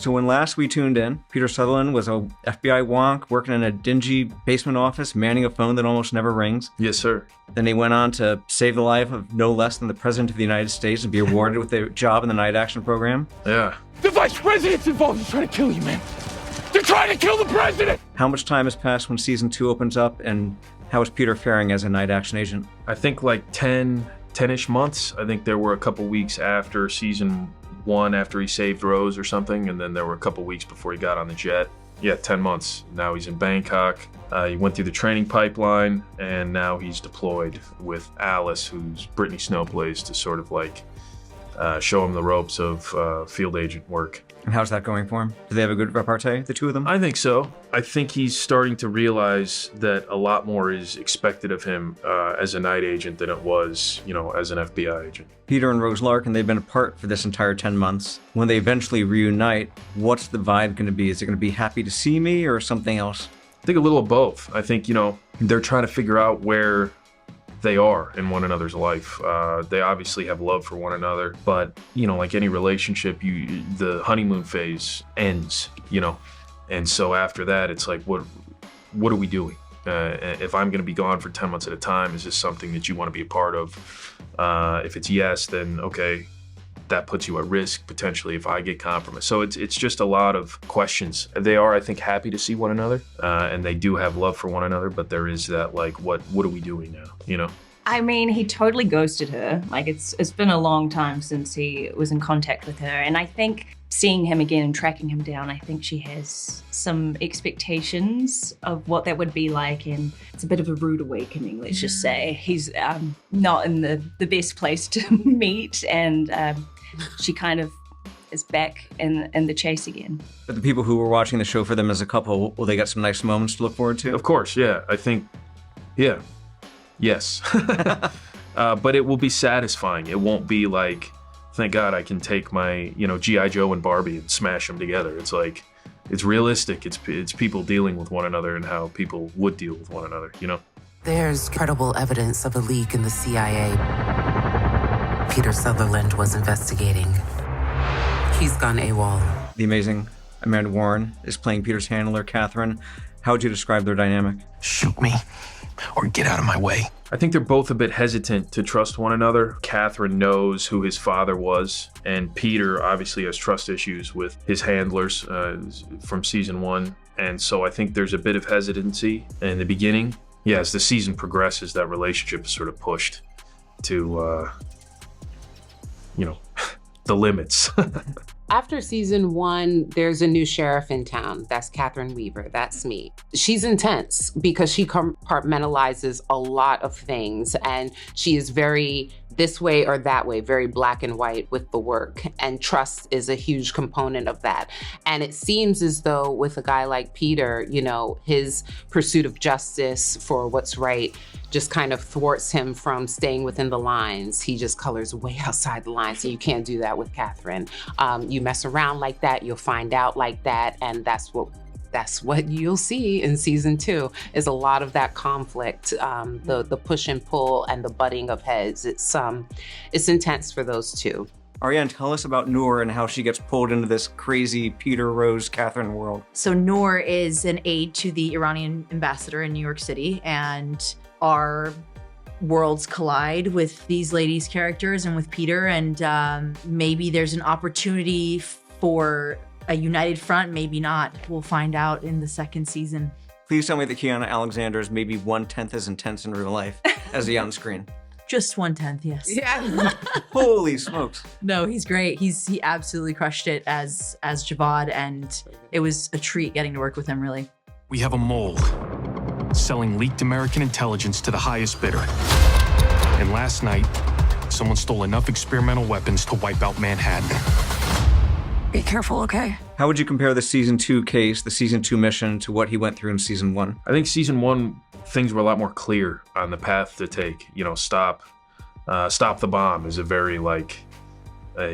So when last we tuned in, Peter Sutherland was a FBI wonk working in a dingy basement office, manning a phone that almost never rings. Yes, sir. Then he went on to save the life of no less than the President of the United States and be awarded with a job in the Night Action Program. Yeah. The Vice President's involved in trying to kill you, man. They're trying to kill the President! How much time has passed when season 2 opens up, and how is Peter faring as a Night Action agent? I think like 10-ish months. I think there were a couple weeks after season 1 after he saved Rose or something, and then there were a couple weeks before he got on the jet. Yeah, 10 months. Now he's in Bangkok. He went through the training pipeline, and now he's deployed with Alice, who's Brittany Snow plays, to sort of like show him the ropes of field agent work. And how's that going for him? Do they have a good repartee, the two of them? I think so. I think he's starting to realize that a lot more is expected of him as a night agent than it was, as an FBI agent. Peter and Rose Larkin, they've been apart for this entire 10 months. When they eventually reunite, what's the vibe going to be? Is it going to be happy to see me or something else? I think a little of both. I think, they're trying to figure out where they are in one another's life. They obviously have love for one another, but like any relationship, the honeymoon phase ends, and so after that, it's like, what are we doing? If I'm going to be gone for 10 months at a time, is this something that you want to be a part of? If it's yes, then okay, that puts you at risk potentially if I get compromised. So it's just a lot of questions. They are, I think, happy to see one another, and they do have love for one another, but there is that like, what are we doing now, I mean, he totally ghosted her. Like, it's been a long time since he was in contact with her. And I think seeing him again and tracking him down, I think she has some expectations of what that would be like. And it's a bit of a rude awakening, let's just say. He's not in the best place to meet. And she kind of is back in the chase again. But the people who were watching the show for them as a couple, will they get some nice moments to look forward to? Of course, yeah. I think, yeah. Yes. But it will be satisfying. It won't be like, thank God I can take my, G.I. Joe and Barbie and smash them together. It's like, it's realistic. It's people dealing with one another and how people would deal with one another, There's credible evidence of a leak in the CIA. Peter Sutherland was investigating. He's gone AWOL. The amazing Amanda Warren is playing Peter's handler, Catherine. How would you describe their dynamic? Shoot me, or get out of my way. I think they're both a bit hesitant to trust one another. Catherine knows who his father was, and Peter obviously has trust issues with his handlers from season 1. And so I think there's a bit of hesitancy in the beginning. Yeah, as the season progresses, that relationship is sort of pushed to, the limits. After season 1, there's a new sheriff in town. That's Catherine Weaver. That's me. She's intense because she compartmentalizes a lot of things, and she is very this way or that way, very black and white with the work. And trust is a huge component of that. And it seems as though with a guy like Peter, his pursuit of justice for what's right just kind of thwarts him from staying within the lines. He just colors way outside the lines, and you can't do that with Catherine. You mess around like that, you'll find out like that, and that's what you'll see in season 2 is a lot of that conflict, the push and pull and the butting of heads. It's intense for those two. Arienne, tell us about Noor and how she gets pulled into this crazy Peter, Rose, Catherine world. So Noor is an aide to the Iranian ambassador in New York City, and our worlds collide with these ladies' characters and with Peter, and maybe there's an opportunity for a united front, maybe not. We'll find out in the second season. Please tell me that Kiana Alexander is maybe 1/10 as intense in real life as he on screen. Just 1/10, yes. Yeah. Holy smokes. No, he's great. He absolutely crushed it as Javad, and it was a treat getting to work with him, really. We have a mole selling leaked American intelligence to the highest bidder. And last night, someone stole enough experimental weapons to wipe out Manhattan. Be careful, okay? How would you compare the season 2 case, the season 2 mission, to what he went through in season 1? I think season 1, things were a lot more clear on the path to take. Stop the bomb is a very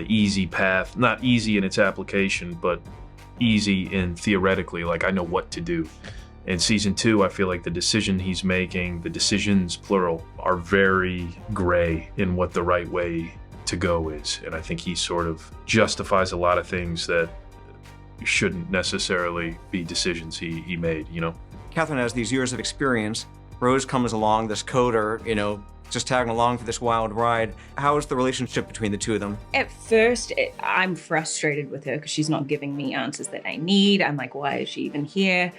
easy path. Not easy in its application, but easy in theoretically, I know what to do. In season 2, I feel like the decision he's making, the decisions, plural, are very gray in what the right way to go is. And I think he sort of justifies a lot of things that shouldn't necessarily be decisions he made, you know? Catherine has these years of experience. Rose comes along, this coder, just tagging along for this wild ride. How is the relationship between the two of them? At first, I'm frustrated with her because she's not giving me answers that I need. I'm like, why is she even here?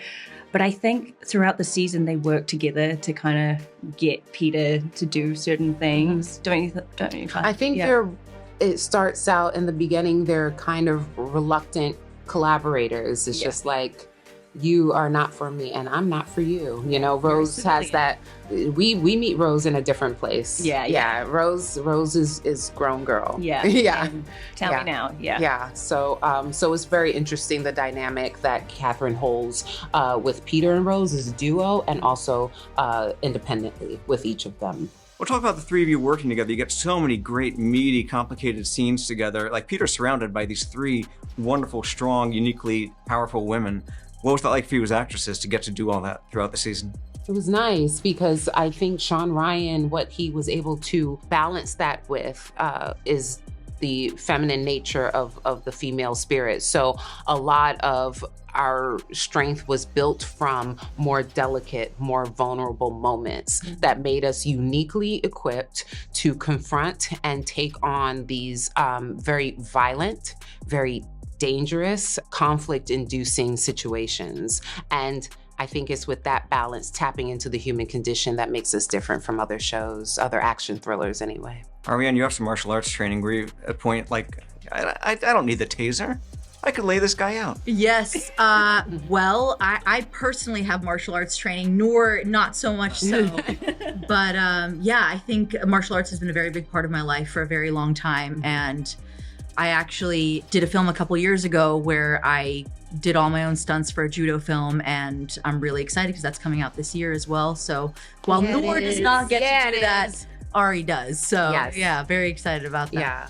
But I think throughout the season, they work together to kind of get Peter to do certain things. Don't you find? I think it starts out in the beginning, they're kind of reluctant collaborators. It's just like, you are not for me and I'm not for you. Rose has that. We meet Rose in a different place. Yeah. Rose is grown girl. Yeah. Tell me now. Yeah. So it's very interesting, the dynamic that Catherine holds with Peter and Rose as a duo, and also independently with each of them. We'll talk about the three of you working together. You get so many great, meaty, complicated scenes together. Like, Peter's surrounded by these three wonderful, strong, uniquely powerful women. What was that like for you as actresses to get to do all that throughout the season? It was nice because I think Sean Ryan, what he was able to balance that with is the feminine nature of the female spirit. So a lot of our strength was built from more delicate, more vulnerable moments that made us uniquely equipped to confront and take on these very violent, very dangerous, conflict-inducing situations. And I think it's with that balance, tapping into the human condition, that makes us different from other shows, other action thrillers anyway. Arienne, you have some martial arts training. Were you at a point like, I don't need the taser. I could lay this guy out. Yes. Well, I personally have martial arts training, Noor not so much so. But I think martial arts has been a very big part of my life for a very long time. And I actually did a film a couple years ago where I did all my own stunts for a judo film, and I'm really excited because that's coming out this year as well. So while Noor does not get to do that, Ari does. So very excited about that. Yeah.